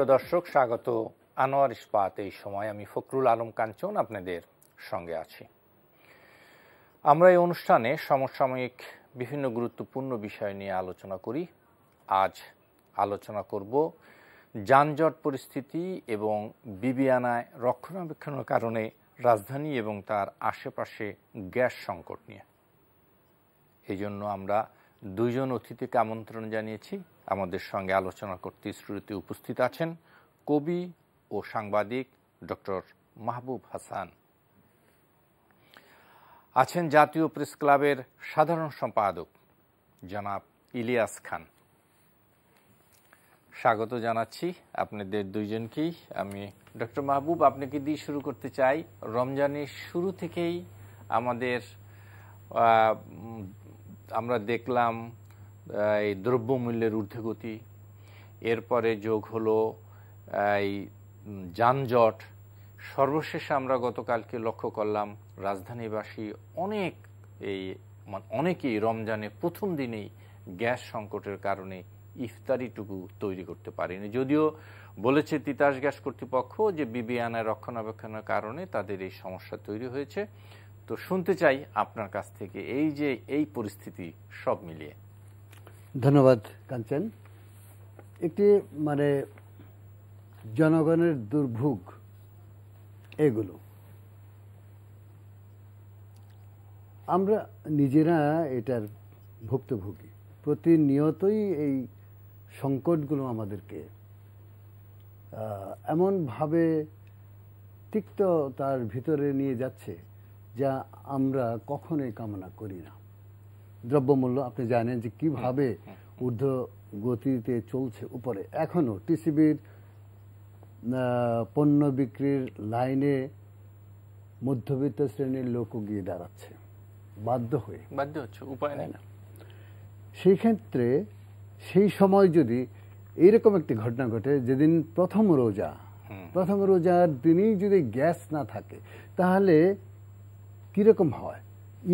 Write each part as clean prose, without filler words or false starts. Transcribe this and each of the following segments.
সুপ্রিয় দর্শক, স্বাগত আনোয়ার ইস্পাত। এই সময় আমি ফখরুল আলম কাঞ্চন আপনাদের সঙ্গে আছি। আমরা এই অনুষ্ঠানে সমসাময়িক বিভিন্ন গুরুত্বপূর্ণ বিষয় নিয়ে আলোচনা করি। আজ আলোচনা করব যানজট পরিস্থিতি এবং বিবিআনায় রক্ষণাবেক্ষণের কারণে রাজধানী এবং তার আশেপাশে গ্যাস সংকট নিয়ে। এই জন্য আমরা দুইজন অতিথিকে আমন্ত্রণ জানিয়েছি। আমাদের সঙ্গে আলোচনা করতে স্টুডিওতে উপস্থিত আছেন কবি ও সাংবাদিক ডক্টর মাহবুব হাসান, আছেন জাতীয় প্রেস ক্লাবের সাধারণ সম্পাদক জনাব ইলিয়াস খান। স্বাগত জানাচ্ছি আপনাদের দুইজনকেই। আমি ডক্টর মাহবুব, আপনাকে দিয়ে শুরু করতে চাই। রমজানের শুরু থেকেই আমরা দেখলাম এই দ্রব্যমূল্যের ঊর্ধ্বগতি, এরপরে যোগ হলো এই যানজট, সর্বশেষ আমরা গতকালকে লক্ষ্য করলাম রাজধানীবাসী অনেকেই রমজানের প্রথম দিনেই গ্যাস সংকটের কারণে ইফতারিটুকু তৈরি করতে পারেনি। যদিও বলেছে তিতাস গ্যাস কর্তৃপক্ষ যে বিবিআনায় রক্ষণাবেক্ষণের কারণে তাদের এই সমস্যা তৈরি হয়েছে। তো শুনতে চাই আপনার কাছ থেকে এই পরিস্থিতি সব মিলিয়ে। ধন্যবাদ কাঞ্চন। একটি জনগণের দুর্ভোগ এগুলো আমরা নিজেরা এটার ভুক্তভোগী। প্রতিনিয়তই এই সংকটগুলো আমাদেরকে এমনভাবে তিক্ততার ভিতরে নিয়ে যাচ্ছে যা আমরা কখনোই কামনা করি না। দ্রব্যমূল্য আপনি জানেন যে কিভাবে ঊর্ধ্ব গতিতে চলছে উপরে। এখনো টিসিবির পণ্য বিক্রির লাইনে মধ্যবিত্ত শ্রেণীর লোকও গিয়ে দাঁড়াচ্ছে বাধ্য হচ্ছে, উপায় নেই না। সেই ক্ষেত্রে সেই সময় যদি এইরকম একটি ঘটনা ঘটে, যেদিন প্রথম রোজার দিনই যদি গ্যাস না থাকে, তাহলে কিরকম হয়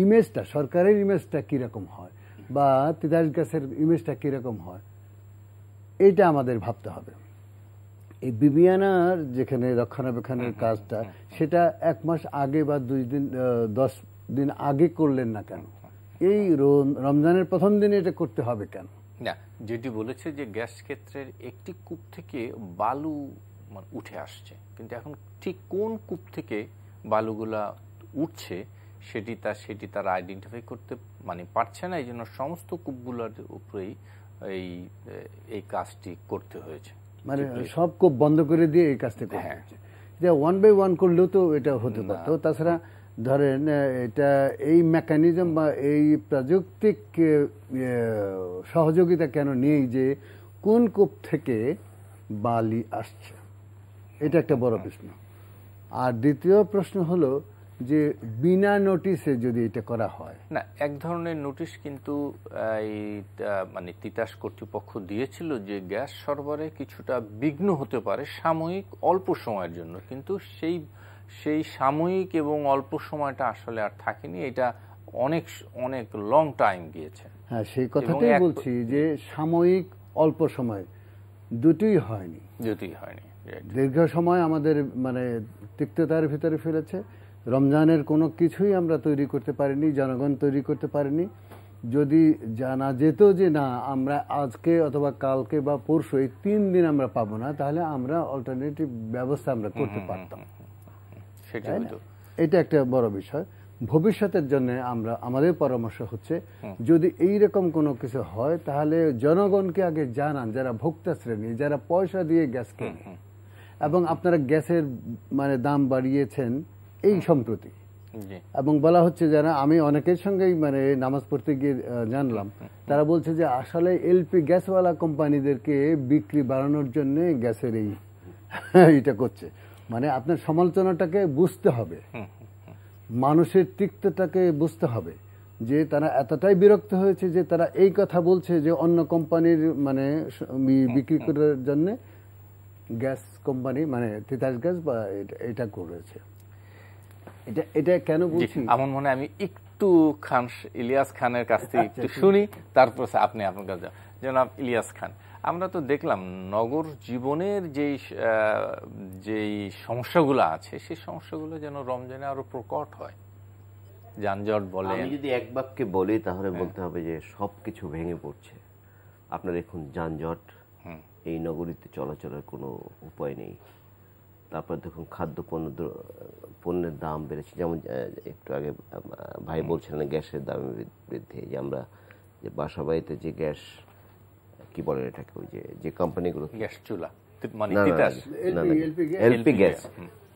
ইমেজটা, সরকারের ইমেজটা কিরকম হয়, বা তিতাস গ্যাসের ইমেজটা কিরকম হয়, এইটা আমাদের ভাবতে হবে। এই বিবিআনার যেখানে রক্ষণাবেক্ষণের কাজটা, সেটা 1 মাস আগে বা 10 দিন আগে করলেন না কেন? এই রমজানের প্রথম দিনে এটা করতে হবে কেন? না, যেটি বলেছে যে গ্যাস ক্ষেত্রের একটি কূপ থেকে বালু উঠে আসছে, কিন্তু এখন ঠিক কোন কূপ থেকে বালুগুলা উঠছে সেটি তারা আইডেন্টিফাই করতে পারছে না। এই জন্য সমস্ত কূপগুলোর উপরেই এই কাজটি করতে হয়েছে। সব কূপ বন্ধ করে দিয়ে এই কাজটি করতে হয়েছে। যে 1 by 1 করলেও তো এটা হতে পারতো। তাছাড়া ধরেন এটা এই মেকানিজম বা এই প্রযুক্তিক সহযোগিতা কেন নেই যে কোন কূপ থেকে বালি আসছে? এটা একটা বড় প্রশ্ন। আর দ্বিতীয় প্রশ্ন হলো যে বিনা নোটিশে যদি এটা করা হয় না, এক ধরনের নোটিশ কিন্তু তিতাস কর্তৃপক্ষ দিয়েছিল যে গ্যাস সরবরাহে কিছুটা বিঘ্ন হতে পারে সাময়িক অল্প সময়ের জন্য, কিন্তু সেই সাময়িক এবং অল্প সময়টা আসলে আর থাকেনি। এটা অনেক লং টাইম গিয়েছে। হ্যাঁ, সেই কথাটাই বলছি যে সাময়িক অল্প সময় দুটোই হয়নি। দীর্ঘ সময় আমাদের তিক্ততার ভিতরে ফেলেছে। রমজানের কোনো কিছুই আমরা তৈরি করতে পারিনি, জনগণ তৈরি করতে পারেনি। যদি জানা যেত যে না আমরা আজকে অথবা কালকে বা পরশু এই 3 দিন আমরা পাবো না, তাহলে আমরা অল্টারনেটিভ ব্যবস্থা আমরা করতে পারতাম। এটা একটা বড় বিষয়। ভবিষ্যতের জন্য আমাদের পরামর্শ হচ্ছে, যদি এইরকম কোনো কিছু হয় তাহলে জনগণকে আগে জানান, যারা ভোক্তা শ্রেণী, যারা পয়সা দিয়ে গ্যাস কেনে। এবং আপনারা গ্যাসের দাম বাড়িয়েছেন এই সম্প্রতি, এবং বলা হচ্ছে যারা, আমি অনেকের সঙ্গেই নামাজ পড়তে গিয়ে জানলাম, তারা বলছে যে আসলে এলপি গ্যাসওয়ালা কোম্পানিদেরকে বিক্রি বাড়ানোর জন্য গ্যাসের এইটা করছে। আপনার সমালোচনাটাকে বুঝতে হবে, মানুষের তিক্ততাকে বুঝতে হবে, যে তারা এতটাই বিরক্ত হয়েছে যে তারা এই কথা বলছে যে অন্য কোম্পানির বিক্রি করার জন্য গ্যাস কোম্পানি তিতাস গ্যাস বা এটা করেছে। এটা কেন বলছি, আমার মনে আমি একটু ইলিয়াস খানের কাছ থেকে একটু শুনি, তারপর আপনি আপনার কাছে। জনাব ইলিয়াস খান, আমরা তো দেখলাম নগর জীবনের যেই সমস্যাগুলো আছে সেই সমস্যাগুলো যেন রমজানে আরো প্রকট হয়। যানজট বলে, আমি যদি এক বাক্যে বলি তাহলে বলতে হবে যে সবকিছু ভেঙে পড়ছে। আপনার এখন যানজট, এই নগরীতে চলাচলের কোনো উপায় নেই। তারপর দেখুন খাদ্য পণ্যের দাম বেড়েছে, যেমন একটু আগে ভাই বলছিলেন গ্যাসের দাম বৃদ্ধি, যে আমরা যে বাসা বাড়িতে যে গ্যাস কি বলে এটাকে, ওই যে কোম্পানিগুলো গ্যাস চুলা এলপি গ্যাস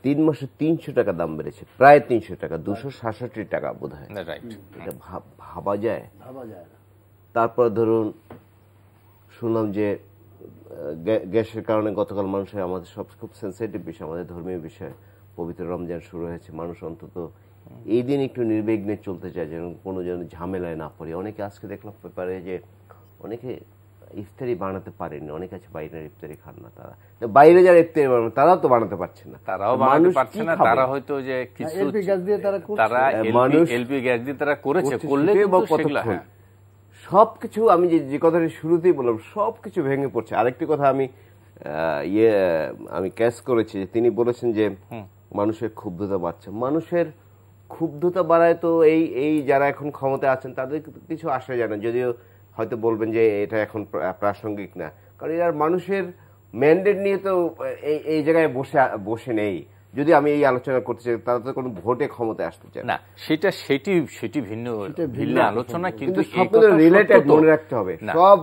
3 মাসে 300 টাকা দাম বেড়েছে, প্রায় 300 টাকা, 266 টাকা বোধ হয়। এটা ভাবা যায়? তারপর ধরুন শুনলাম যে গ্যাসের কারণে গতকাল মানুষের, আমাদের সব খুব সেন্সিটিভ বিষয়, আমাদের ধর্মীয় বিষয়, পবিত্র রমজান শুরু হয়েছে, মানুষ অন্তত এই দিন একটু নির্বিঘ্নে চলতে চায়, যেন কোনো যেন ঝামেলায় না পড়ে। অনেকে আজকে দেখলাম পেপারে যে অনেকে ইফতারি বানাতে পারেনি, অনেকে আছে বাইরের ইফতারি খান না, তারা বাইরে যারা ইফতারি বানাবে তারাও তো বানাতে পারছে না, তারাও বানাতে পারছে না। তারা হয়তো যে কিছু এলপি গ্যাস দিয়ে তারা করেছে, করলে কতক্ষণ সবকিছু, আমি যে কথাটি শুরুতেই বললাম, সবকিছু ভেঙে পড়ছে। আরেকটি কথা আমি ক্যাচ করেছি, তিনি বলেছেন যে মানুষের ক্ষুব্ধতা বাড়ছে। মানুষের ক্ষুব্ধতা বাড়ায় তো এই যারা এখন ক্ষমতায় আছেন তাদের কিছু আসে যায় না, যদিও হয়তো বলবেন যে এটা এখন প্রাসঙ্গিক না, কারণ এরা মানুষের ম্যান্ডেট নিয়ে তো এই জায়গায় বসে নেই। যদি আমি এই আলোচনা করতে চাই, তারা তো কোনো ভোটে ক্ষমতায় আসতে চায় না, সেটি ভিন্ন আলোচনা, কিন্তু সবগুলো রিলেটেড মনে রাখতে হবে, সব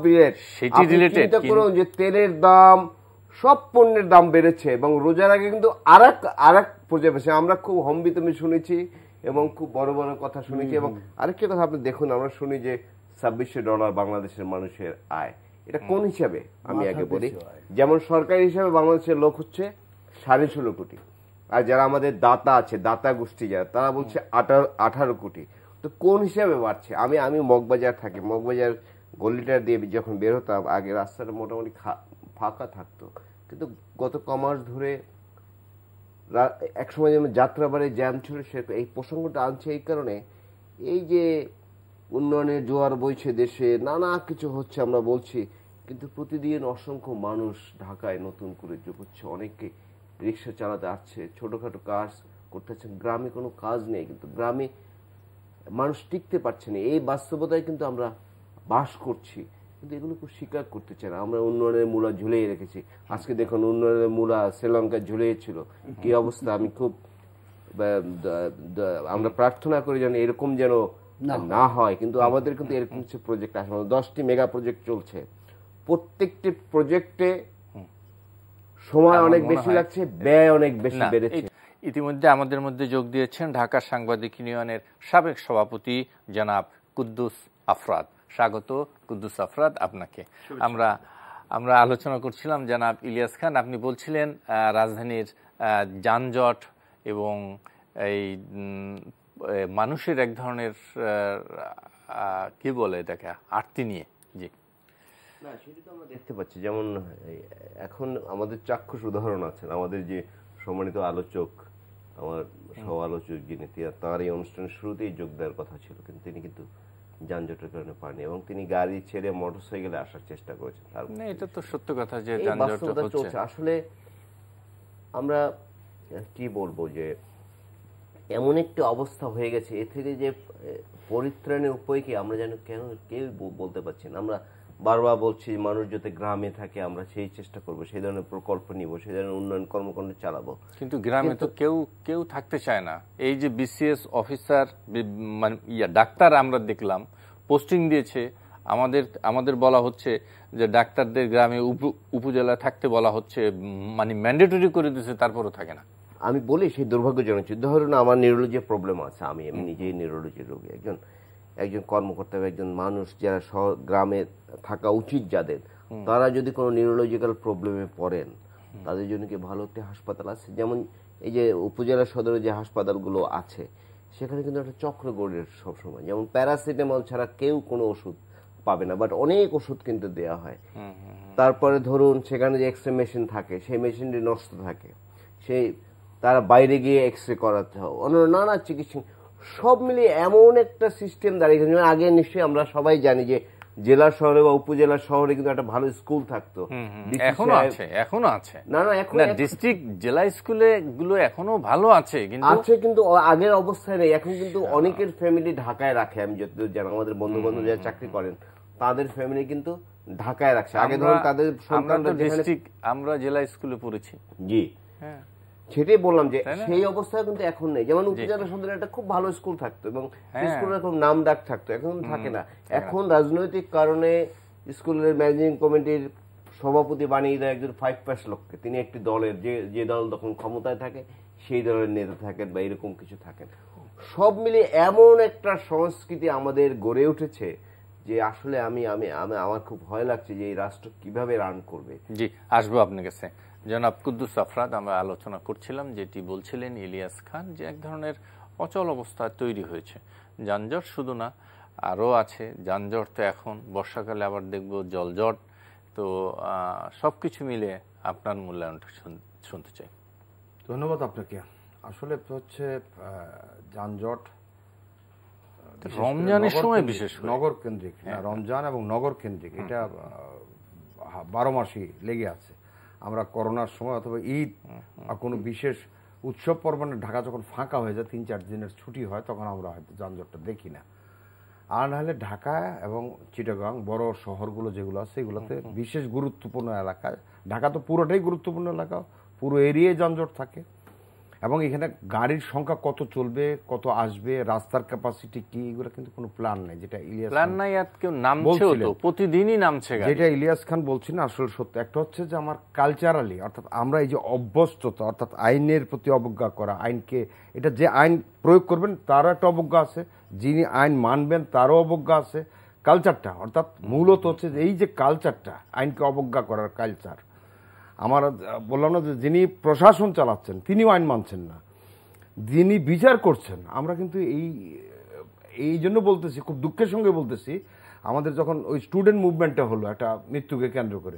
রিলেটেড। চিন্তা করুন যে তেলের দাম, সব পণ্যের দাম বেড়েছে, এবং রোজার আগে কিন্তু আরেক পর্যায়ে বেশি। আমরা খুব হম্বিতমি শুনেছি এবং খুব বড় বড় কথা শুনেছি, এবং আরেকটি কথা আপনি দেখুন, আমরা শুনি যে $2600 বাংলাদেশের মানুষের আয়। এটা কোন হিসাবে? আমি আগে বলি, যেমন সরকারি হিসাবে বাংলাদেশের লোক হচ্ছে 16.5 কোটি, আর যারা আমাদের দাতা আছে, দাতা গোষ্ঠী যারা, তারা বলছে 18 কোটি। তো কোন হিসাবে বাড়ছে? আমি মগবাজার থাকি, মগবাজার গলিটা দিয়ে যখন বের হতাম, আগে রাস্তাটা মোটামুটি ফাঁকা থাকতো, কিন্তু গত কমাস ধরে একসময় যেমন যাত্রাবাড়ি জ্যাম ছিল, সে এই প্রসঙ্গটা আনছে এই কারণে, এই যে উন্নয়নের জোয়ার বইছে দেশে, নানা কিছু হচ্ছে আমরা বলছি, কিন্তু প্রতিদিন অসংখ্য মানুষ ঢাকায় নতুন করে যোগ হচ্ছে, অনেকে রিক্সা চালাতে আসছে, ছোটখাটো কাজ করতে হচ্ছে। গ্রামে কোনো কাজ নেই, কিন্তু গ্রামে মানুষ টিকতে পারছে না। এই বাস্তবতায় কিন্তু আমরা বাস করছি, কিন্তু এগুলো খুব স্বীকার করতে চায় না। আমরা উন্নয়নের মূলা ঝুলিয়ে রেখেছি। আজকে দেখুন উন্নয়নের মূলা শ্রীলঙ্কায় ঝুলিয়েছিল, কি অবস্থা। আমি খুব আমরা প্রার্থনা করি যেন এরকম যেন না হয়, কিন্তু আমাদের কিন্তু এরকম কিছু প্রজেক্ট আসে, 10টি মেগা প্রজেক্ট চলছে, প্রত্যেকটি প্রজেক্টে সময় অনেক বেশি লাগছে, ব্যয় অনেক বেশি বেড়েছে। ইতিমধ্যে আমাদের মধ্যে যোগ দিয়েছেন ঢাকা সাংবাদিক ইউনিয়নের সাবেক সভাপতি জনাব কুদ্দুস আফরাদ। স্বাগত কুদ্দুস আফরাদ আপনাকে। আমরা আলোচনা করছিলাম জনাব ইলিয়াস খান, আপনি বলছিলেন রাজধানীর যানজট এবং এই মানুষের এক ধরনের কি বলে এটাকে আরতি নিয়ে। জি না, সেটা তো আমরা দেখতে পাচ্ছি। যেমন এখন আমাদের চাক্ষুষ উদাহরণ আছেন, আমাদের যে সম্মানিত আলোচক, আমার সহ আলোচক যিনি, তার এই অনুষ্ঠানের শুরুতেই যোগ দেওয়ার কথা ছিল, কিন্তু তিনি কিন্তু যানজটের কারণে পাননি, এবং তিনি গাড়ি ছেড়ে মোটরসাইকেলে আসার চেষ্টা করেছেন। এটা তো সত্য কথা যে যানজট চলছে। আসলে আমরা কি বলবো, যে এমন একটি অবস্থা হয়ে গেছে, এ থেকে যে পরিত্রাণের উপায় কি আমরা যেন কেউ বলতে পারছি না। আমরা বারবার বলছি মানুষ যাতে গ্রামে থাকে, আমরা সেই চেষ্টা করবো, সেই ধরনের প্রকল্প নিব, সেই ধরনের উন্নয়ন কর্মকাণ্ড চালাবো, কিন্তু গ্রামে তো কেউ থাকতে চায় না। এই যে বিসিএস অফিসার ডাক্তার আমরা দেখলাম পোস্টিং দিয়েছে, আমাদের বলা হচ্ছে যে ডাক্তারদের গ্রামে উপজেলা থাকতে বলা হচ্ছে, মানে ম্যান্ডেটরি করে দিয়েছে, তারপরও থাকে না। আমি বলি সেই দুর্ভাগ্যজনক। ধরুন আমার নিউরোলজি প্রবলেম আছে, আমি নিজেই নিউরোলজি রোগী, একজন কর্মকর্তা, একজন মানুষ যারা গ্রামে থাকা উচিত যাদের, তারা যদি কোনো নিউরোলজিক্যাল প্রবলেমে পড়েন, তাদের জন্য কি ভালো একটি হাসপাতাল আছে? যেমন এই যে উপজেলা সদরে যে হাসপাতালগুলো আছে, সেখানে কিন্তু একটা চক্র গড়ে সবসময়, যেমন প্যারাসিটামল ছাড়া কেউ কোনো ওষুধ পাবে না, বাট অনেক ওষুধ কিন্তু দেওয়া হয়। তারপরে ধরুন সেখানে যে এক্সরে মেশিন থাকে, সেই মেশিনটি নষ্ট থাকে, তারা বাইরে গিয়ে এক্সরে করাতে হয়, অন্য নানা চিকিৎসা, সব মিলিয়ে এমন একটা সিস্টেম দাঁড়িয়ে গেছে। আগে নিশ্চয়ই আমরা সবাই জানি যে জেলা শহরে বা উপজেলা শহরে কিন্তু একটা ভালো স্কুল থাকতো, এখনো আছে না এখন ডিস্ট্রিক্ট জেলা স্কুলে গুলো এখনো ভালো আছে, কিন্তু আগের অবস্থায় নেই। এখন কিন্তু অনেকের ফ্যামিলি ঢাকায় রাখে, আমি যতদূর জানি আমাদের বন্ধু বান্ধব যারা চাকরি করেন তাদের ফ্যামিলি কিন্তু ঢাকায় রাখছে। আগে ধরুন তাদের সন্তানরা আমরা জেলা স্কুলে পড়েছি, জি হ্যাঁ সেটাই বললাম যে সেই অবস্থায় কিন্তু এখন নেই। যেমন উপজেলা সদরে একটা খুব ভালো স্কুল থাকতো এবং স্কুলের খুব নাম ডাক থাকতো, এখন থাকে না। এখন রাজনৈতিক কারণে স্কুলের ম্যানেজিং কমিটির সভাপতি বানিয়ে দেয় একজন 5 লোককে, তিনি একটি দলের যে দল তখন ক্ষমতায় থাকে সেই দলের নেতা থাকেন বা এরকম কিছু থাকেন। সব মিলিয়ে এমন একটা সংস্কৃতি আমাদের গড়ে উঠেছে যে আসলে আমার খুব ভয় লাগছে যে এই রাষ্ট্র কিভাবে রান করবে। জি, আসবো আপনার কাছে। জনাব কুদ্দুস আফরাদ, আমরা আলোচনা করছিলাম যেটি বলছিলেন ইলিয়াস খান, যে এক ধরনের অচল অবস্থা তৈরি হয়েছে। যানজট শুধু না, আরও আছে যানজট, তো এখন বর্ষাকালে আবার দেখব জলজট। তো সবকিছু মিলে আপনার মূল্যায়নটা শুনতে চাই। ধন্যবাদ আপনাকে। আসলে হচ্ছে যানজট রমজানের সময় বিশেষ নগর কেন্দ্রিক, রমজান এবং নগর কেন্দ্রিক, এটা 12 মাসই লেগে আছে। আমরা করোনার সময় অথবা ঈদ বা কোনো বিশেষ উৎসব পর্বণে ঢাকা যখন ফাঁকা হয়ে যায়, 3-4 দিনের ছুটি হয়, তখন আমরা হয়তো যানজটটা দেখি না। আর নাহলে ঢাকা এবং চিটাগাং বড় শহরগুলো যেগুলো আছে সেগুলোতে বিশেষ গুরুত্বপূর্ণ এলাকায়, ঢাকা তো পুরোটাই গুরুত্বপূর্ণ এলাকা, পুরো এরিয়ায় যানজট থাকে। এবং এখানে গাড়ির সংখ্যা কত চলবে, কত আসবে, রাস্তার ক্যাপাসিটি কি, এগুলো কিন্তু কোনো প্ল্যান নেই। যেটা ইলিয়াস প্ল্যান নাই, আর কেউ নামছেও তো, প্রতিদিনই নামছে গাড়ি। যেটা ইলিয়াস খান বলছেন আসলে সত্য। একটা হচ্ছে যে আমার কালচারালি, অর্থাৎ আমরা এই যে অভ্যস্ততা, অর্থাৎ আইনের প্রতি অবজ্ঞা করা, আইনকে, এটা যে আইন প্রয়োগ করবেন তারও একটা অবজ্ঞা আছে, যিনি আইন মানবেন তারও অবজ্ঞা আছে। কালচারটা, অর্থাৎ মূলত হচ্ছে যে এই যে কালচারটা, আইনকে অবজ্ঞা করার কালচার। আমার বললাম না যে যিনি প্রশাসন চালাচ্ছেন তিনিও আইন মানছেন না, যিনি বিচার করছেন। আমরা কিন্তু এই জন্য বলতেছি, খুব দুঃখের সঙ্গে বলতেছি, আমাদের যখন ওই স্টুডেন্ট মুভমেন্টটা হলো একটা মৃত্যুকে কেন্দ্র করে,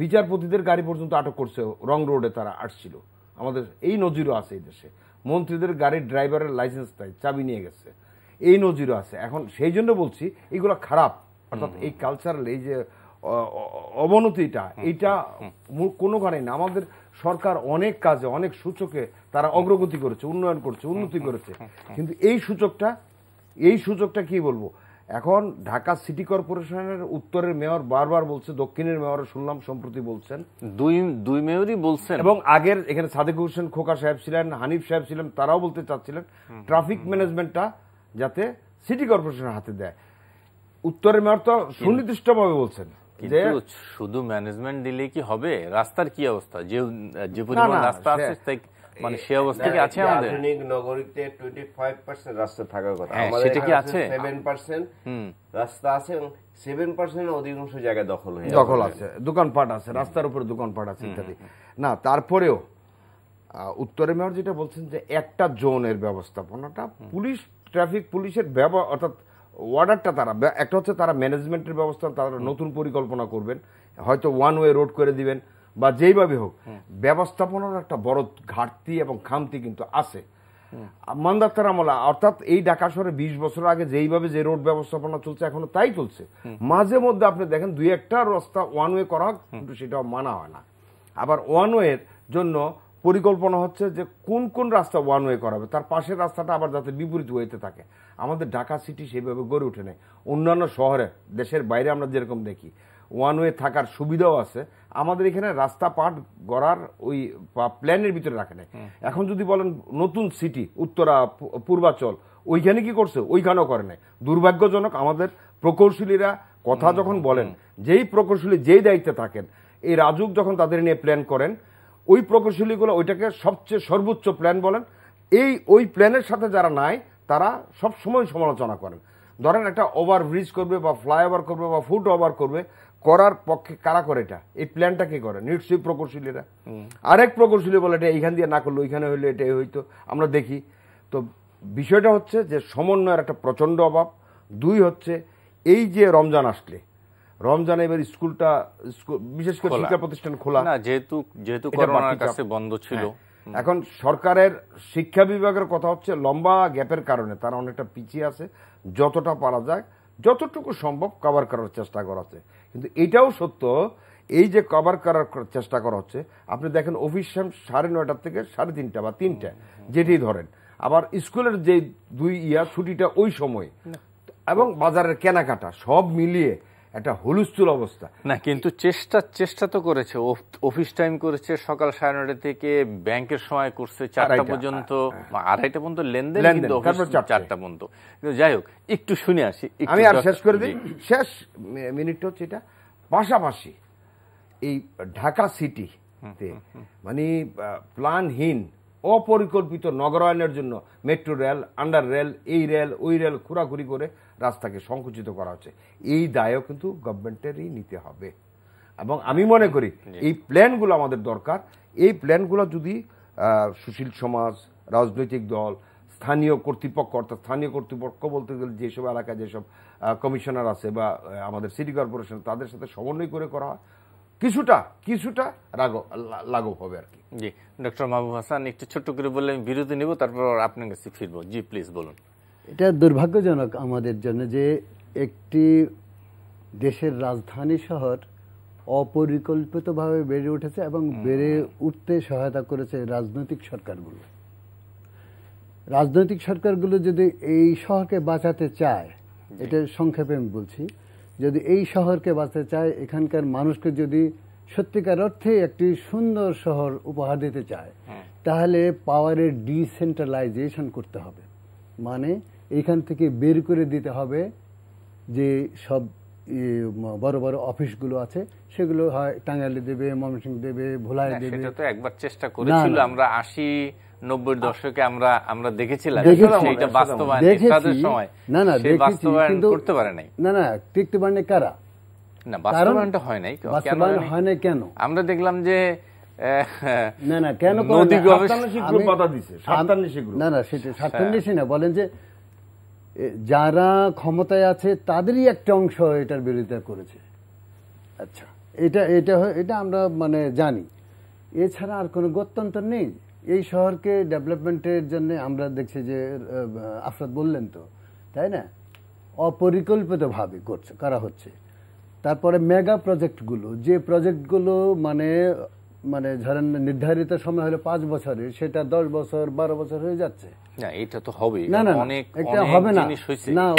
বিচারপতিদের গাড়ি পর্যন্ত আটক করছে, রং রোডে তারা আসছিল। আমাদের এই নজিরও আছে এই দেশে, মন্ত্রীদের গাড়ির ড্রাইভারের লাইসেন্স তাই চাবি নিয়ে গেছে, এই নজিরও আছে। এখন সেই জন্য বলছি এগুলো খারাপ, অর্থাৎ এই কালচারাল এই যে অবনতিটা, এইটা কোনো কারণে না। আমাদের সরকার অনেক কাজে, অনেক সূচকে তারা অগ্রগতি করেছে, উন্নয়ন করছে, উন্নতি করেছে, কিন্তু এই সূচকটা কি বলবো, এখন ঢাকা সিটি কর্পোরেশনের উত্তরের মেয়র বারবার বলছে, দক্ষিণের মেয়র শুনলাম সম্প্রতি বলছেন, দুই মেয়রই বলছেন, এবং আগের এখানে সাদেক হোসেন খোকা সাহেব ছিলেন, হানিফ সাহেব ছিলেন, তারাও বলতে চাচ্ছিলেন ট্রাফিক ম্যানেজমেন্টটা যাতে সিটি কর্পোরেশনের হাতে দেয়। উত্তরের মেয়র তো সুনির্দিষ্টভাবে বলছেন যে শুধু ম্যানেজমেন্ট দিলে কি হবে, রাস্তার কি অবস্থা, যে পরিমাণ রাস্তা আছে মানে সে অবস্থা কি আছে আমাদের আধুনিক নগরীতে 25% রাস্তা থাকার কথা, আমাদের সেটা কি আছে, 7% রাস্তা আছে এবং 7% অধিকাংশ জায়গায় দখল আছে, দোকানপাট আছে, রাস্তার উপরে দোকানপাট আছে ইত্যাদি। না, তারপরেও উত্তরের মেয়র যেটা বলছেন যে একটা জোনের ব্যবস্থাপনাটা পুলিশ, ট্রাফিক পুলিশের অর্থাৎ ওয়ার্ডারটা তারা, একটা হচ্ছে তারা ম্যানেজমেন্টের ব্যবস্থা, তারা নতুন পরিকল্পনা করবেন, হয়তো ওয়ান ওয়ে রোড করে দিবেন বা যেইভাবে হোক, ব্যবস্থাপনার একটা বড় ঘাটতি এবং খামতি কিন্তু আছে মান্দাতার আমলা। অর্থাৎ এই ঢাকা শহরে 20 বছর আগে যেইভাবে যে রোড ব্যবস্থাপনা চলছে এখনো তাই চলছে। মাঝে মধ্যে আপনি দেখেন 2-1টা রাস্তা ওয়ান ওয়ে করা, কিন্তু সেটাও মানা হয় না। আবার ওয়ান ওয়ের জন্য পরিকল্পনা হচ্ছে যে কোন কোন রাস্তা ওয়ান ওয়ে করাবে, তার পাশের রাস্তাটা আবার যাতে বিপরীত ওয়েতে থাকে। আমাদের ঢাকা সিটি সেভাবে গড়ে ওঠে নাই। অন্যান্য শহরে, দেশের বাইরে আমরা যেরকম দেখি ওয়ান ওয়ে থাকার সুবিধাও আছে, আমাদের এখানে রাস্তা পাট গড়ার ওই প্ল্যানের ভিতরে রাখে নাই। এখন যদি বলেন নতুন সিটি উত্তরা পূর্বাচল, ওইখানে কি করছে, ওইখানেও করে নাই। দুর্ভাগ্যজনক, আমাদের প্রকৌশলীরা কথা যখন বলেন, যেই প্রকৌশলী যেই দায়িত্বে থাকেন, এই রাজুক যখন তাদের নিয়ে প্ল্যান করেন, ওই প্রকৌশলীগুলো ওইটাকে সবচেয়ে সর্বোচ্চ প্ল্যান বলেন। ওই প্ল্যানের সাথে যারা নাই তারা সব সময় সমালোচনা করেন। ধরেন একটা ওভারব্রিজ করবে বা ফ্লাইওভার করবে বা ফুট ওভার করবে, করার পক্ষে কারা করে এটা, এই প্ল্যানটা কি করে, নিশ্চয়ই প্রকৌশলীরা। আরেক প্রকৌশলী বলে এটা এইখান দিয়ে না করলে ওইখানে হইলে এটাই হইতো, আমরা দেখি। তো বিষয়টা হচ্ছে যে সমন্বয়ের একটা প্রচন্ড অভাব। 2 হচ্ছে এই যে রমজান আসলে, রমজানে এবার স্কুলটা বিশেষ করে শিক্ষা প্রতিষ্ঠান খোলা না, যেহেতু করোনার কাছে বন্ধ ছিল। এখন সরকারের শিক্ষা বিভাগের কথা হচ্ছে লম্বা গ্যাপের কারণে তারা অনেকটা পিছিয়ে আছে। যতটা পারা যায় যতটুকু সম্ভব কভার করার চেষ্টা করা হচ্ছে। কিন্তু এটাও সত্য, এই যে কভার করার চেষ্টা করা হচ্ছে, আপনি দেখেন অফিস 9:30 থেকে 3:30 বা 3টা যেটি ধরেন, আবার স্কুলের যে 2 ছুটিটা ওই সময়, এবং বাজারের কেনাকাটা সব মিলিয়ে একটা হুলস্থুল অবস্থা। না, কিন্তু চেষ্টা তো করেছে, অফিস টাইম করেছে সকাল 9:30 থেকে, ব্যাংকের সময় করছে 4টা পর্যন্ত, 2:30 পর্যন্ত লেনদেন, কিন্তু 4টা পর্যন্ত। যাই হোক, একটু শুনে আসি, আমি আর শেষ করে দিই, শেষ মিনিটটা হচ্ছে এটা। পাশাপাশি এই ঢাকা সিটিতে মানে প্ল্যানহীন অপরিকল্পিত নগরায়নের জন্য মেট্রো রেল, আন্ডার রেল, এই রেল ওই রেল খোরাখুরি করে রাস্তাকে সংকুচিত করা হচ্ছে। এই দায়ও কিন্তু গভর্নমেন্টেরই নিতে হবে, এবং আমি মনে করি এই প্ল্যানগুলো আমাদের দরকার। এই প্ল্যানগুলো যদি সুশীল সমাজ, রাজনৈতিক দল, স্থানীয় কর্তৃপক্ষ, অর্থাৎ স্থানীয় কর্তৃপক্ষ বলতে গেলে যেসব এলাকায় যেসব কমিশনার আছে বা আমাদের সিটি কর্পোরেশন, তাদের সাথে সমন্বয় করে করা হয়, কিছুটা লাঘব হবে আর কি। জি, ডক্টর মাহবুব হাসান, একটু ছোট্ট করে বললে আমি বিরতি নেব, তারপর আপনার কাছে ফিরবো। জি প্লিজ বলুন। এটা দুর্ভাগ্যজনক আমাদের জন্য যে একটি দেশের রাজধানী শহর অপরিকল্পিতভাবে বেড়ে উঠেছে, এবং বেড়ে উঠতে সহায়তা করেছে রাজনৈতিক সরকারগুলো। রাজনৈতিক সরকারগুলো যদি এই শহরকে বাঁচাতে চায়, এটা সংক্ষেপে আমি বলছি, যদি এই শহরকে বাঁচাতে চায়, এখানকার মানুষকে যদি সত্যিকার অর্থে একটি সুন্দর শহর উপহার দিতে চায়, তাহলে পাওয়ারের ডিসেন্ট্রালাইজেশন করতে হবে। মানে এখান থেকে বের করে দিতে হবে যে সব বড় বড় অফিসগুলো আছে, সেগুলো হয় টাঙ্গাইলে দেবে, ময়মনসিংহ দেবে, ভোলায় দেবে। সেটা তো একবার চেষ্টা করেছিল, আমরা 80-90 দশকে আমরা দেখেছিলাম, সেটা বাস্তবায়ন তাদের সময় সেই বাস্তবায়ন করতে পারে নাই। না, টিকতে পারেনি কারা? না, বাস্তবায়নটা হয় নাই। বাস্তবায়ন হয় না কেন? আমরা দেখলাম যে না কেন নদী না সেটা স্বার্থান্বেষী না, বলেন যে যারা ক্ষমতায় আছে তাদেরই একটা অংশ এটার বিরোধিতা করেছে। আচ্ছা, এটা আমরা মানে জানি, এছাড়া আর কোনো গত্যন্তর নেই। এই শহরকে ডেভেলপমেন্টের জন্য আমরা দেখছি যে আফরাদ বললেন তো, তাই না, অপরিকল্পিতভাবে করা হচ্ছে। তারপরে মেগা প্রজেক্টগুলো, যে প্রজেক্টগুলো মানে ধরেন নির্ধারিত সময় হলো 5 বছরে, সেটা 10 বছর 12 বছর হয়ে যাচ্ছে। না, এটা তো হবে অনেক হবে না,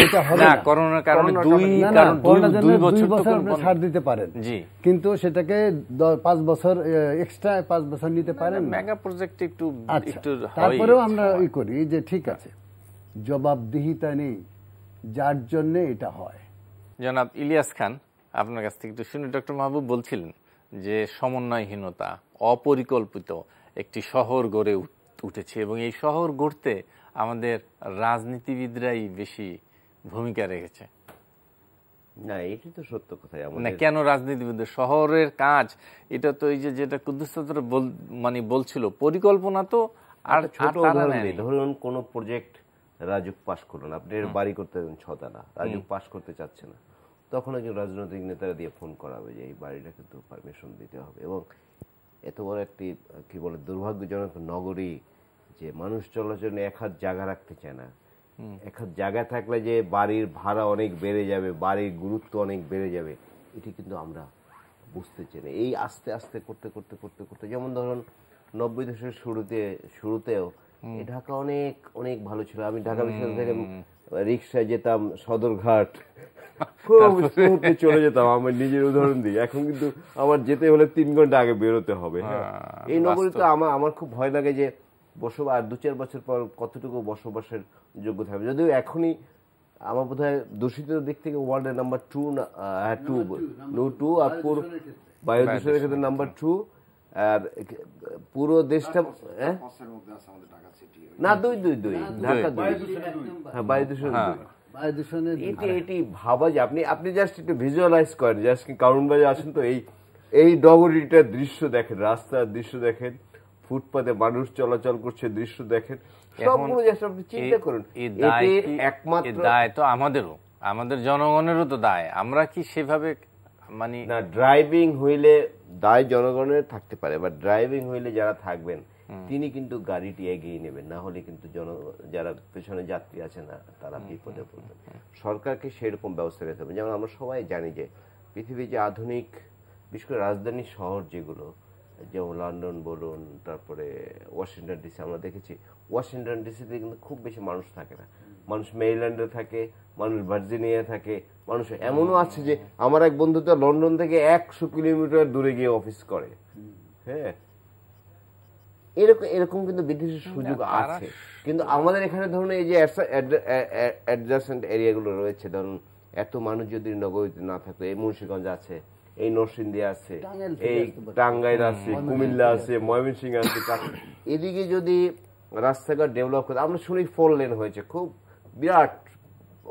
ওটা হবে না, করোনার কারণে 2 বছর ছাড় দিতে পারেন, কিন্তু সেটাকে 5 বছর এক্সট্রা 5 বছর নিতে পারেন। মেগা প্রজেক্ট একটু তারপরেও আমরা করি যে ঠিক আছে, জবাবদিহিতা নেই, যার জন্য এটা হয়। জনাব ইলিয়াস খান, আপনার কাছ থেকে একটু শুনি। ডক্টর মাহবুব বলছিলেন যে সমন্বয়হীনতা, অপরিকল্পিত একটি শহর গড়ে উঠেছে, এবং এই শহর গড়তে আমাদের রাজনীতিবিদরাই বেশি ভূমিকা রেখেছে। না, এটা তো সত্য কথা। না, কেন রাজনীতিবিদদের? শহরের কাজ এটা তো এই যেটা কুদ্দুস মানে বলছিল, পরিকল্পনা তো। আর ছোট ধরুন কোন প্রজেক্ট রাজুক পাশ করুন, আপনি বাড়ি করতে দেন 6 তলা, রাজুক পাশ করতে চাচ্ছে না, তখন একজন রাজনৈতিক নেতারা দিয়ে ফোন করাবে যে এই বাড়িটা কিন্তু পারমিশন দিতে হবে। এবং এত বড় একটি কি বলে দুর্ভাগ্যজনক নগরী, যে মানুষ চলাচল 1 হাত জায়গা রাখতে চায় না। 1 হাত জায়গা থাকলে যে বাড়ির ভাড়া অনেক বেড়ে যাবে, বাড়ির গুরুত্ব অনেক বেড়ে যাবে, এটি কিন্তু আমরা বুঝতে চাই না। এই আস্তে আস্তে করতে করতে করতে করতে, যেমন ধরুন 90 দশকের শুরুতেও ঢাকা অনেক অনেক ভালো ছিল। আমি ঢাকা বিশ্ববিদ্যালয় থেকে রিক্সায় যেতাম সদরঘাট, খুব স্মুথলি চলে যেতাম। আমার নিজের উদাহরণ দিই, এখন কিন্তু আমার যেতে হলে 3 ঘন্টা আগে বেরোতে হবে। এই নগরীতে আমার খুব ভয় লাগে যে আর 2-4 বছর পর কতটুকু বসবাসের যোগ্য থাকবে। যদিও এখনই আমার বোধ হয় দূষিত দিক থেকে ওয়ার্ল্ডের নাম্বার 2 আর বায়ু দূষণের ক্ষেত্রে নাম্বার 2, আর পুরো দেশটা না 2 ঢাকা 2, হ্যাঁ বায়ু দূষণ 2। এটি ভাবা যে আপনি জাস্ট একটু ভিজুয়ালাইজ করেন, জাস্ট কারণ বাজে আসেন তো এই নগরীটার দৃশ্য দেখেন, রাস্তার দৃশ্য দেখেন, ফুটপাতে মানুষ চলাচল করছে দৃশ্য দেখেন, সবগুলো জাস্ট আপনি চিন্তা করুন। একমাত্র দায় তো আমাদের জনগণেরও তো দায়। আমরা কি সেভাবে না, ড্রাইভিং হইলে দায় জনগণের থাকতে পারে, বা ড্রাইভিং হইলে যারা থাকবেন তিনি কিন্তু গাড়িটি এগিয়ে নেবেন, না হলে কিন্তু যারা পেছনে যাত্রী আছে না তারা বিপদে পড়বেন। সরকারকে সেরকম ব্যবস্থা নিতে হবে। যেমন আমরা সবাই জানি যে পৃথিবীর যে আধুনিক বিশেষ করে রাজধানী শহর যেগুলো, যেমন লন্ডন বলুন, তারপরে ওয়াশিংটন ডিসি, আমরা দেখেছি ওয়াশিংটন ডিসিতে কিন্তু খুব বেশি মানুষ থাকে না, মানুষ মেরিল্যান্ডে থাকে, মানুষ ভার্জিনিয়া থাকে, মানুষ এমনও আছে যে আমার এক বন্ধু তো লন্ডন থেকে 100 কিলোমিটার দূরে গিয়ে অফিস করে। হ্যাঁ, এরকম কিন্তু বিদেশের সুযোগ আছে, কিন্তু আমাদের এখানে ধরুন এই যে অ্যাডজাসেন্ট এরিয়াগুলো রয়েছে, ধরুন এত মানুষ যদি নগরীতে না থাকতো, এই মুন্সিগঞ্জ আছে, এই নরসিংদী আছে, এই টাঙ্গাইল আছে, কুমিল্লা আছে, ময়মনসিংহ আছে, এদিকে যদি রাস্তাঘাট ডেভেলপ করে, আমরা শুনি 4 লেন হয়েছে, খুব বিরাট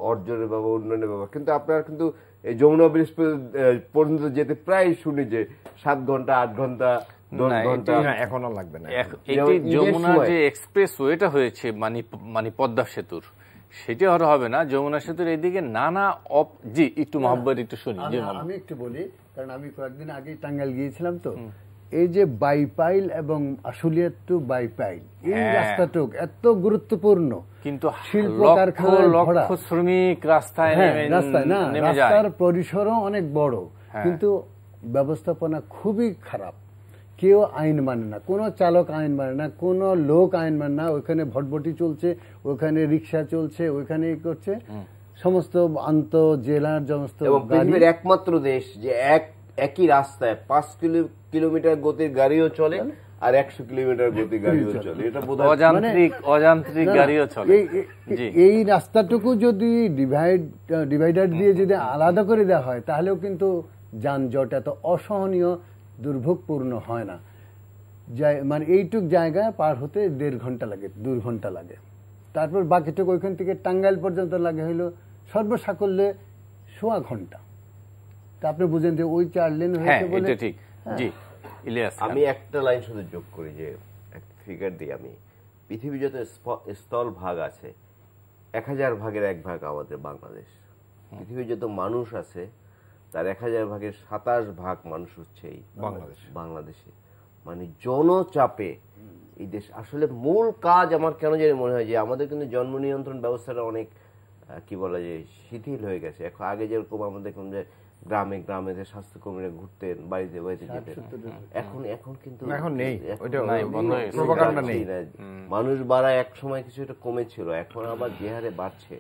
অর্জনের ব্যাপার, উন্নয়নের ব্যাপার, কিন্তু আপনার কিন্তু এই যমুনা ব্রিজ পর্যন্ত যেতে প্রায় শুনি যে 7 ঘন্টা 8 ঘন্টা 10 ঘন্টা, এখনো লাগবে না। যমুনা যে এক্সপ্রেস ওয়েটা হয়েছে মানে পদ্মা সেতুর, সেটা আর হবে না। যমুনা সেতুর এইদিকে নানা জি একটু মোহাম্মদ একটু শুনি। আমি একটু বলি, কারণ আমি কয়েকদিন আগে টাঙ্গাইল গিয়েছিলাম, তো এই যে বাইপাইল এবং আশুলিয়া টু বাইপাইল, এই রাস্তাটুক এত গুরুত্বপূর্ণ, কিন্তু শিল্প কারখানা শ্রমিক রাস্তায় নেমে যায়, রাস্তার পরিসরও অনেক বড়, কিন্তু ব্যবস্থাপনা খুবই খারাপ। কেউ আইন মানে না, কোনো চালক আইন মানে না, কোনো লোক আইন মানে না। ওইখানে ভটভটি চলছে, ওইখানে রিক্সা চলছে, ওইখানে করছে, সমস্ত আন্ত জেলার সমস্ত। এবং পৃথিবীর একমাত্র দেশ যে একই রাস্তায় 5 কিলোমিটার গতির গাড়িও চলে আর 100 কিলোমিটার গতির গাড়িও চলে, এটা অযান্ত্রিক গাড়িও চলে। এই রাস্তাটুকু যদি ডিভাইডার দিয়ে যদি আলাদা করে দেওয়া হয়, তাহলেও কিন্তু যানজট এত অসহনীয় দুর্ভোগপূর্ণ হয় না। মানে এইটুক জায়গায় পার হতে 1.5 ঘন্টা লাগে, 2 ঘন্টা লাগে। তারপর বাকিটুকু ওইখান থেকে টাঙ্গাইল পর্যন্ত লাগে হইলো সর্বসাকল্যে 1.25 ঘন্টা। তা আপনি বুঝেন যে ওই 4 লেন হয়েছে বলে। ঠিক। জি ইলিয়াস, আমি একটা লাইন শুধু যোগ করি, যে একটা ফিগার দিই আমি, পৃথিবী যত স্থল ভাগ আছে 1000 ভাগের 1 ভাগ আমাদের বাংলাদেশ। পৃথিবীর যত মানুষ আছে তার 1000 ভাগের 27 ভাগ মানুষ হচ্ছে এই বাংলাদেশে। মানে জনচাপে এই দেশ আসলে মূল কাজ আমার কেন জানি মনে হয় যে আমাদের কিন্তু জন্ম নিয়ন্ত্রণ ব্যবস্থাটা অনেক কি বলা যায় শিথিল হয়ে গেছে। এখন আগে যেরকম আমরা দেখলাম যে গ্রামে গ্রামে স্বাস্থ্যকর্মীরা ঘুরতেন, বাড়িতে বাড়িতে যেতেন, এখন কিন্তু এখন নেই, মানুষ বাড়া এক সময় কিছু একটা কমেছিল, এখন আবার যে হারে বাড়ছে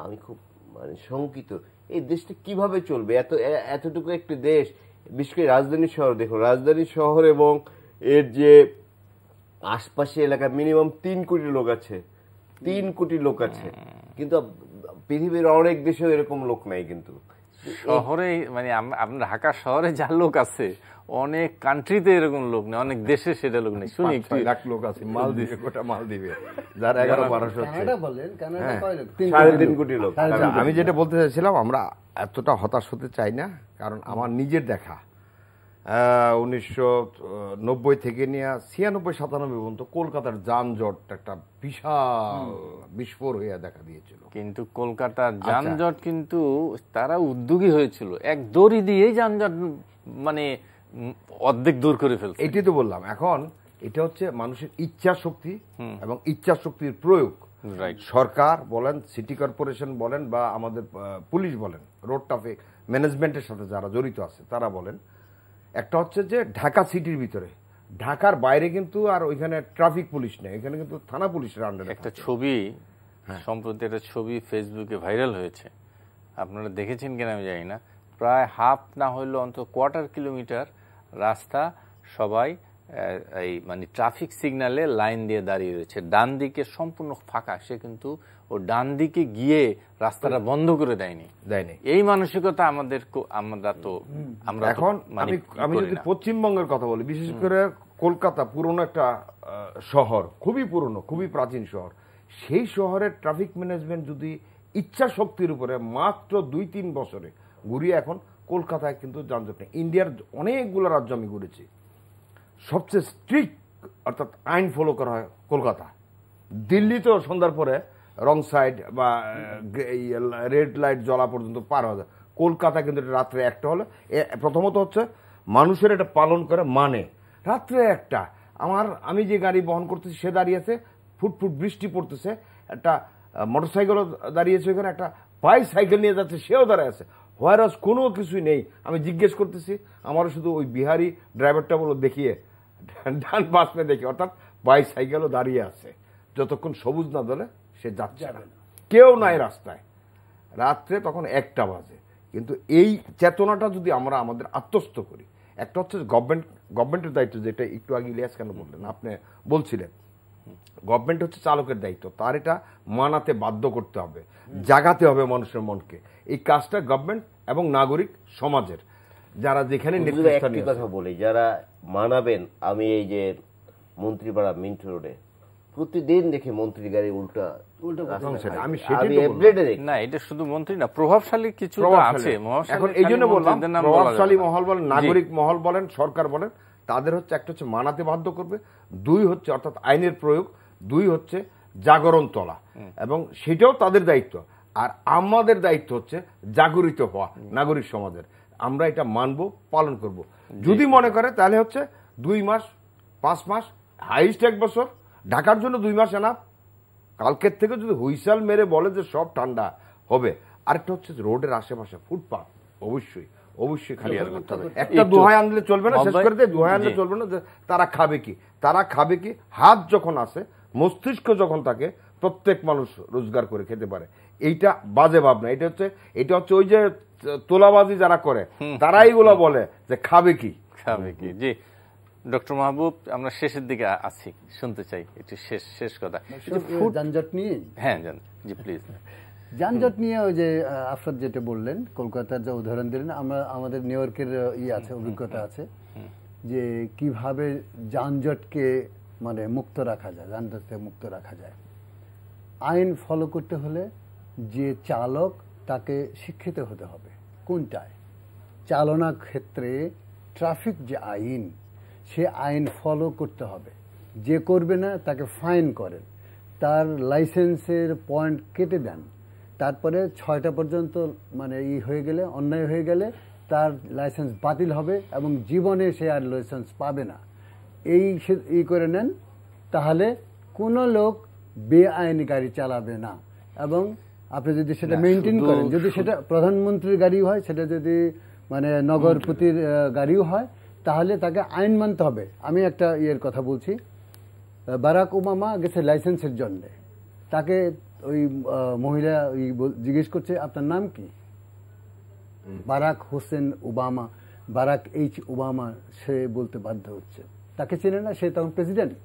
আমি খুব মানে শঙ্কিত। এই দেশটা কিভাবে চলবে? এতটুকু একটি দেশ, বিশেষ করে রাজধানী শহর দেখুন, রাজধানী শহর এবং এর যে আশপাশে এলাকা মিনিমাম 3 কোটি লোক আছে, 3 কোটি লোক আছে, কিন্তু পৃথিবীর অনেক দেশেও এরকম লোক নাই। কিন্তু শহরে মানে আপনার ঢাকা শহরে যা লোক আছে, অনেক কান্ট্রিতে এরকম লোক নেই, অনেক দেশে সেটা লোক নেই। শুনি 5 লাখ লোক আছে মালদ্বীপে, গোটা মালদ্বীপে যার 11-1200 3.5 কোটি লোক। আমি যেটা বলতে চাইছিলাম, আমরা এতটা হতাশ হতে চাই না, কারণ আমার নিজের দেখা 1990 থেকে নিয়ে 96-97 পর্যন্ত কলকাতার যানজট একটা বিশাল বিস্ফোর হয়ে দেখা দিয়েছিল। কিন্তু কলকাতার যানজট কিন্তু তারা উদ্যোগী হয়েছিল, এক দড়ি দিয়েই যানজট মানে অর্ধেক দূর করে ফেলছে। এটাই তো বললাম, এখন এটা হচ্ছে মানুষের ইচ্ছা শক্তি এবং ইচ্ছা শক্তির প্রয়োগ। সরকার বলেন, সিটি কর্পোরেশন বলেন, বা আমাদের পুলিশ বলেন, রোড ট্রাফিক ম্যানেজমেন্টের সাথে যারা জড়িত আছে তারা বলেন, একটা হচ্ছে যে ঢাকা সিটির ভিতরে, ঢাকার বাইরে কিন্তু আর ওইখানে ট্রাফিক পুলিশ নেই, এখানে কিন্তু থানা পুলিশের আন্ডারে। একটা ছবি সম্প্রতি, একটা ছবি ফেসবুকে ভাইরাল হয়েছে, আপনারা দেখেছেন কিনা আমি জানি না, প্রায় হাফ না হইলেও অন্তত 1/4 কিলোমিটার রাস্তা সবাই এই মানে ট্রাফিক সিগন্যালে লাইন দিয়ে দাঁড়িয়ে রয়েছে, ডান দিকে সম্পূর্ণ ফাঁকা, সে কিন্তু ও ডান দিকে গিয়ে রাস্তাটা বন্ধ করে দেয়নি। এই মানসিকতা আমাদের, আমরা এখন আমি যদি পশ্চিমবঙ্গের কথা বলি, বিশেষ করে কলকাতা পুরনো একটা শহর, খুবই পুরনো, খুবই প্রাচীন শহর, সেই শহরের ট্রাফিক ম্যানেজমেন্ট যদি ইচ্ছা শক্তির উপরে মাত্র 2-3 বছরে ঘুরিয়ে, এখন কলকাতায় কিন্তু যানজট নেই। ইন্ডিয়ার অনেকগুলো রাজ্য আমি ঘুরেছি, সবচেয়ে স্ট্রিক্ট অর্থাৎ আইন ফলো করা হয় কলকাতা। দিল্লিতেও সন্ধ্যার পরে রং সাইড বা রেড লাইট জ্বলা পর্যন্ত পার হওয়া যায়, কলকাতা কিন্তু রাত্রে 1টা হলে, প্রথমত হচ্ছে মানুষের এটা পালন করে, মানে রাত্রে 1টা আমি যে গাড়ি বহন করতেছি সে দাঁড়িয়ে আছে, ফুটফুট বৃষ্টি পড়তেছে, একটা মোটরসাইকেলও দাঁড়িয়েছে ওখানে, একটা বাইসাইকেল নিয়ে যাচ্ছে সেও দাঁড়িয়ে আছে, হোয়ারাস কোনো কিছুই নেই। আমি জিজ্ঞেস করতেছি, আমারও শুধু ওই বিহারি ড্রাইভারটা বলো দেখিয়ে ডান পাশ মে দেখি, অর্থাৎ বাইসাইকেলও দাঁড়িয়ে আছে, যতক্ষণ সবুজ না ধরে সে যাচ্ছে না, কেউ নাই রাস্তায়। রাত্রে তখন 1টা বাজে। কিন্তু এই চেতনাটা যদি আমরা আমাদের আত্মস্থ করি, একটা হচ্ছে গভর্নমেন্টের দায়িত্ব, যেটা একটু আগে ইলিয়াস কেন বললেন, আপনি বলছিলেন গভর্নমেন্ট হচ্ছে চালকের দায়িত্ব, তার এটা মানাতে বাধ্য করতে হবে, জাগাতে হবে মানুষের মনকে। এই কাজটা গভর্নমেন্ট এবং নাগরিক সমাজের যারা যেখানে একটি কথা বলি, যারা মানাবেন, আমি এই যে মন্ত্রীপাড়া মিন্টু রোডে প্রতিদিন দেখি মন্ত্রী গাড়ি উল্টা না, এটা শুধু মন্ত্রী না, প্রভাবশালী কিছু আছে। এখন এই জন্য বললাম, প্রভাবশালী মহল বলেন, নাগরিক মহল বলেন, সরকার বলেন, তাদের হচ্ছে একটা হচ্ছে মানাতে বাধ্য করবে, 2 হচ্ছে অর্থাৎ আইনের প্রয়োগ, 2 হচ্ছে জাগরণ তোলা, এবং সেটাও তাদের দায়িত্ব। আর আমাদের দায়িত্ব হচ্ছে জাগরিত হওয়া নাগরিক সমাজের। আমরা এটা মানব, পালন করব। যদি মনে করে তাহলে হচ্ছে 2 মাস, 5 মাস, হাইস্ট 1 বছর, ঢাকার জন্য 2 মাস এনা। কালকের থেকে যদি হুইসাল মেরে বলে যে সব ঠান্ডা হবে। আরেকটা হচ্ছে রোডের আশেপাশে ফুটপাথ অবশ্যই খালি করতে হবে। একটা দোহাই আনলে চলবে না, শেষ করে দিয়ে দোহাই আনলে চলবে না যে তারা খাবে কি। হাত যখন আসে, মস্তিষ্ক যখন থাকে, প্রত্যেক মানুষ রোজগার করে খেতে পারে। এইটা বাজে ভাবনা। এটা হচ্ছে ওই যে তোলাবাজি যারা করে, তারাই এগুলো বলে যে খাবে কি। জি ডক্টর মাহবুব, আমরা শেষের দিকে আছি, শুনতে চাই একটু শেষ কথা যানজট নিয়ে। হ্যাঁ জি প্লিজ। যানজট নিয়ে ওই যে আফরাদ যেটা বললেন, কলকাতার যে উদাহরণ দিলেন, আমাদের নিউ ইয়র্কের আছে, অভিজ্ঞতা আছে যে কিভাবে যানজটকে মানে মুক্ত রাখা যায়, যানজট থেকে মুক্ত রাখা যায়। আইন ফলো করতে হলে যে চালক, তাকে শিক্ষিত হতে হবে কোনটায়। চালনা ক্ষেত্রে ট্রাফিক যে আইন, সে আইন ফলো করতে হবে। যে করবে না তাকে ফাইন করেন, তার লাইসেন্সের পয়েন্ট কেটে দেন, তারপরে 6টা পর্যন্ত মানে হয়ে গেলে, অন্যায় হয়ে গেলে তার লাইসেন্স বাতিল হবে এবং জীবনে সে আর লাইসেন্স পাবে না। এই করে নেন, তাহলে কোনো লোক বেআইনি গাড়ি চালাবে না। এবং আপনি যদি সেটা মেনটেন করেন, যদি সেটা প্রধানমন্ত্রীর গাড়ি হয়, সেটা যদি মানে নগরপতির গাড়িও হয়, তাহলে তাকে আইন মানতে হবে। আমি একটা কথা বলছি, বারাক ওবামা গেছে লাইসেন্সের জন্যে, তাকে ওই মহিলা জিজ্ঞেস করছে আপনার নাম কি, Barack Hussein Obama, Barack H Obama, সে বলতে বাধ্য হচ্ছে। তাকে চেনে না, সে তখন প্রেসিডেন্ট।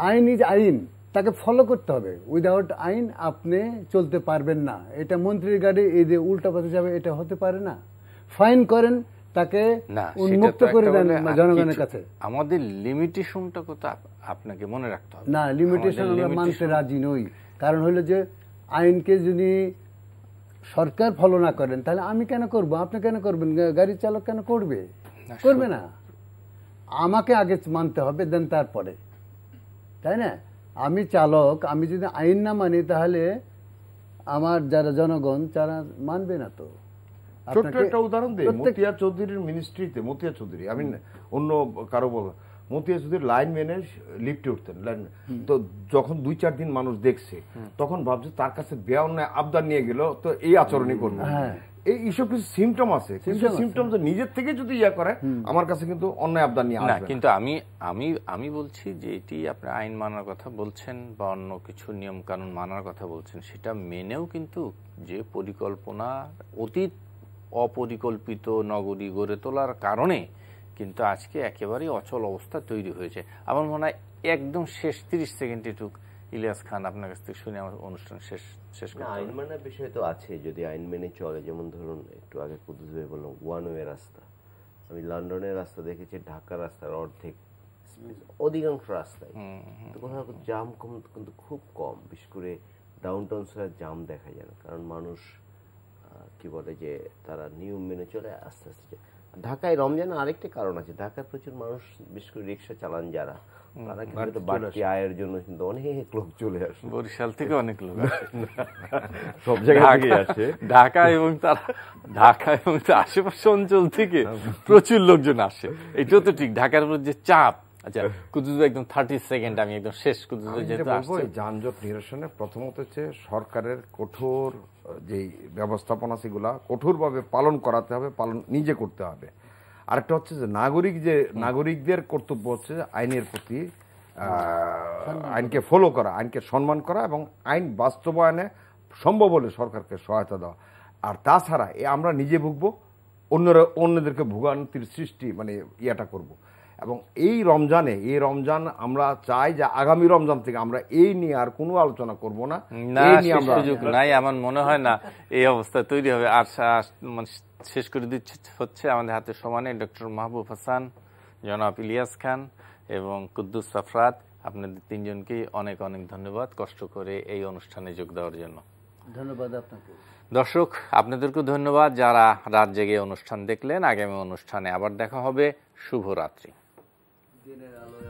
আইন ইজ আইন, তাকে ফলো করতে হবে। উইদাউট আইন আপনি চলতে পারবেন না। এটা মন্ত্রীর গাড়ি এই যে উল্টা পথে যাবে, এটা হতে পারে না। ফাইন করেন, তাকে উন্মুক্ত করে দেন জনগণের কাছে। আমাদের লিমিটেশনটা কথা আপনাকে মনে রাখতে হবে। না, লিমিটেশন আমরা মানতে রাজি নই। কারণ হলো যে আইনকে যদি সরকার ফলো না করেন, তাহলে আমি কেন করব, আপনি কেন করবেন, গাড়ি চালক কেন করবে না। আমাকে আগে মানতে হবে, দেন তারপরে, তাই না? আমি চালক, আমি যদি আইন না মানি, তাহলে আমার যারা জনগণ তারা মানবে না। তো ছোট্ট একটা উদাহরণ দিই, মতিয়া চৌধুরীর মিনিস্ট্রিতে, মতিয়া চৌধুরী, আমি অন্য কারো বলবো, মতিয়া চৌধুরী লাইন মেনে লিফটে উঠতেন। তো যখন 2-4 দিন মানুষ দেখছে, তখন ভাবছে তার কাছে বেআইনি আবদার নিয়ে গেল, তো এই আচরণই করবে। এইসব কিছু সিমটম আছে, সিমটম নিজের থেকে যদি করে, আমার কাছে কিন্তু অন্যায় আবদার নিয়ে আসবে না। কিন্তু আমি বলছি যে এটি আপনি আইন মানার কথা বলছেন বা অন্য কিছু নিয়ম কানুন মানার কথা বলছেন, সেটা মেনেও কিন্তু যে পরিকল্পনা, অতীত অপরিকল্পিত নগরী গড়ে তোলার কারণে কিন্তু আজকে একেবারেই অচল অবস্থা তৈরি হয়েছে। আমার মনে হয় একদম শেষ 30 সেকেন্ড একটু ইলিয়াস খান আপনার কাছ থেকে শুনে আমার অনুষ্ঠান শেষ করতে। আইন মানার বিষয় তো আছে, যদি আইন মেনে চলে। যেমন ধরুন, একটু আগে কুদ্দুস ভাই বললাম ওয়ান ওয়ে রাস্তা। আমি লন্ডনের রাস্তা দেখেছি, ঢাকার রাস্তার অর্ধেক, অধিকাংশ রাস্তায় তো কোথাও জাম কিন্তু খুব কম। বিশেষ করে ডাউনটাউন শহরে জাম দেখা যায় না, কারণ মানুষ কি বলে যে তারা নিয়ম মেনে চলে আস্তে আস্তে। ঢাকায় রমজান আরেকটি কারণ আছে, ঢাকার প্রচুর মানুষ বিশেষ করে রিক্সা চালান যারা, তারা কিন্তু বাড়তি আয়ের জন্য কিন্তু অনেক লোক চলে আসে। বরিশাল থেকে অনেক লোক সব জায়গায় আসে, ঢাকা এবং তার আশেপাশে অঞ্চল থেকে প্রচুর লোকজন আসে। এটাও তো ঠিক, ঢাকার উপর যে চাপ আচ্ছা কুতুব একদম 30 সেকেন্ড, আমি একদম শেষ কুতুব যেহেতু আসছে। যানজট নিরসনে প্রথমত হচ্ছে সরকারের কঠোর যে ব্যবস্থাপনা সেগুলা কঠোরভাবে পালন করাতে হবে, পালন নিজে করতে হবে। আরেকটা হচ্ছে যে নাগরিকদের কর্তব্য হচ্ছে আইনের প্রতি আইনকে ফলো করা, আইনকে সম্মান করা এবং আইন বাস্তবায়নে সম্ভব হলে সরকারকে সহায়তা দেওয়া। আর তাছাড়া আমরা নিজে ভুগবো, অন্যদেরকে ভোগান্তির সৃষ্টি মানে ইয়াটা করব। এবং এই রমজান আমরা চাই যে আগামী রমজান থেকে আমরা এই নিয়ে আর কোনো আলোচনা করব না, সুযোগ নাই আমার মনে হয় না এই অবস্থা তৈরি হবে। আর শেষ করে দিচ্ছে হচ্ছে আমাদের হাতে সমানে ডক্টর মাহবুব হাসান, জনাব ইলিয়াস খান এবং কুদ্দুস সাফরাত, আপনাদের তিনজনকেই অনেক অনেক ধন্যবাদ কষ্ট করে এই অনুষ্ঠানে যোগ দেওয়ার জন্য। ধন্যবাদ আপনাকে। দর্শক আপনাদেরকেও ধন্যবাদ যারা রাত জেগে অনুষ্ঠান দেখলেন। আগামী অনুষ্ঠানে আবার দেখা হবে। শুভরাত্রি। দিনের আলোয়